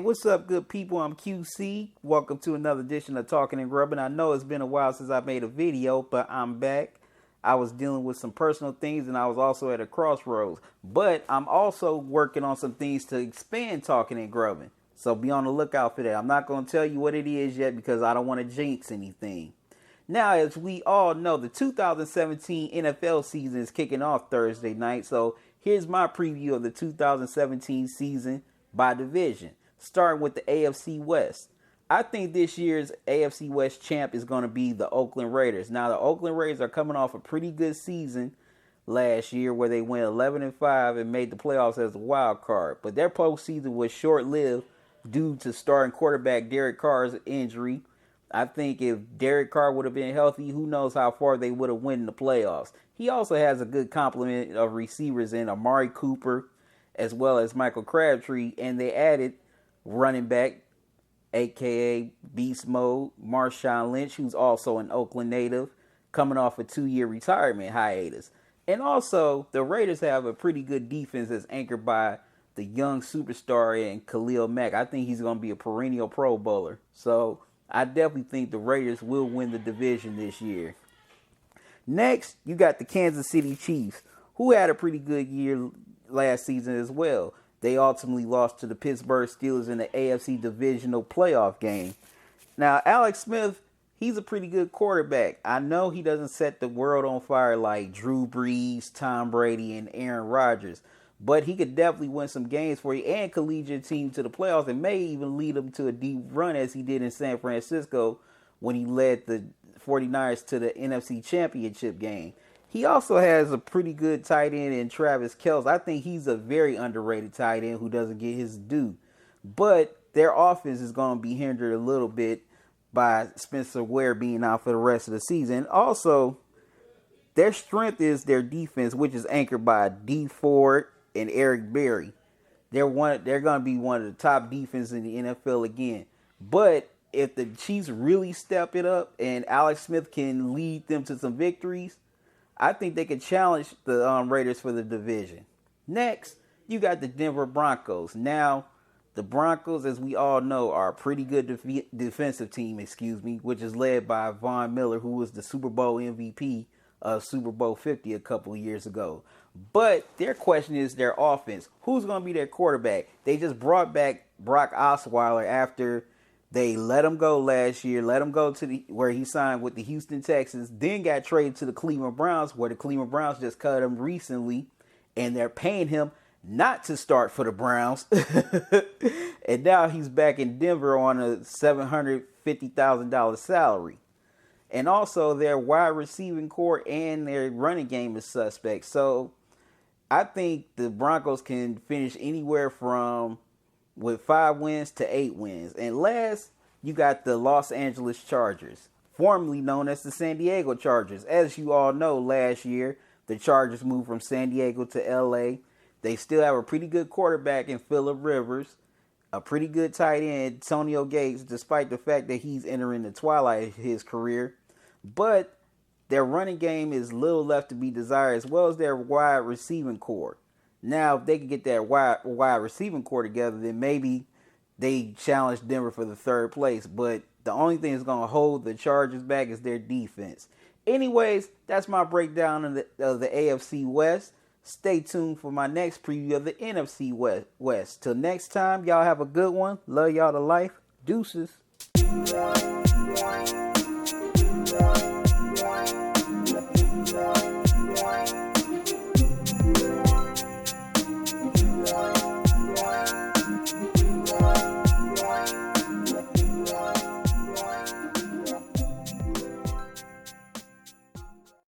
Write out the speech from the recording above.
What's up, good people? I'm QC. Welcome to another edition of Talking and Grubbing. I know it's been a while since I made a video, but I'm back. I was dealing with some personal things and I was also at a crossroads. But I'm also working on some things to expand Talking and Grubbing. So be on the lookout for that. I'm not going to tell you what it is yet because I don't want to jinx anything. Now, as we all know, the 2017 NFL season is kicking off Thursday night. So here's my preview of the 2017 season by division, starting with the AFC West. I think this year's AFC West champ is going to be the Oakland Raiders. Now, the Oakland Raiders are coming off a pretty good season last year where they went 11-5 and made the playoffs as a wild card. But their postseason was short-lived due to starting quarterback Derek Carr's injury. I think if Derek Carr would have been healthy, who knows how far they would have won in the playoffs. He also has a good complement of receivers in Amari Cooper as well as Michael Crabtree, and they added running back, a.k.a. Beast Mode, Marshawn Lynch, who's also an Oakland native, coming off a 2-year retirement hiatus. And also, the Raiders have a pretty good defense that's anchored by the young superstar in Khalil Mack. I think he's going to be a perennial Pro Bowler. So, I definitely think the Raiders will win the division this year. Next, you got the Kansas City Chiefs, who had a pretty good year last season as well. They ultimately lost to the Pittsburgh Steelers in the AFC Divisional Playoff game. Now, Alex Smith, he's a pretty good quarterback. I know he doesn't set the world on fire like Drew Brees, Tom Brady, and Aaron Rodgers, but he could definitely win some games for you and could lead your team to the playoffs and may even lead them to a deep run as he did in San Francisco when he led the 49ers to the NFC Championship game. He also has a pretty good tight end in Travis Kelce. I think he's a very underrated tight end who doesn't get his due. But their offense is going to be hindered a little bit by Spencer Ware being out for the rest of the season. Also, their strength is their defense, which is anchored by Dee Ford and Eric Berry. They're going to be one of the top defenses in the NFL again. But if the Chiefs really step it up and Alex Smith can lead them to some victories, I think they could challenge the Raiders for the division. Next, you got the Denver Broncos. Now, the Broncos, as we all know, are a pretty good defensive team, which is led by Von Miller, who was the Super Bowl MVP of Super Bowl 50 a couple of years ago. But their question is their offense. Who's going to be their quarterback? They just brought back Brock Osweiler after they let him go last year, let him go to where he signed with the Houston Texans, then got traded to the Cleveland Browns, where the Cleveland Browns just cut him recently, and they're paying him not to start for the Browns. And now he's back in Denver on a $750,000 salary. And also their wide receiving core and their running game is suspect. So I think the Broncos can finish anywhere from with 5 wins to 8 wins. And last, you got the Los Angeles Chargers, formerly known as the San Diego Chargers. As you all know, last year, the Chargers moved from San Diego to LA. They still have a pretty good quarterback in Phillip Rivers, a pretty good tight end, Antonio Gates, despite the fact that he's entering the twilight of his career. But their running game is little left to be desired, as well as their wide receiving core. Now, if they can get that wide receiving core together, then maybe they challenge Denver for the 3rd place. But the only thing that's going to hold the Chargers back is their defense. Anyways, that's my breakdown of the AFC West. Stay tuned for my next preview of the NFC West. Till next time, y'all have a good one. Love y'all to life. Deuces.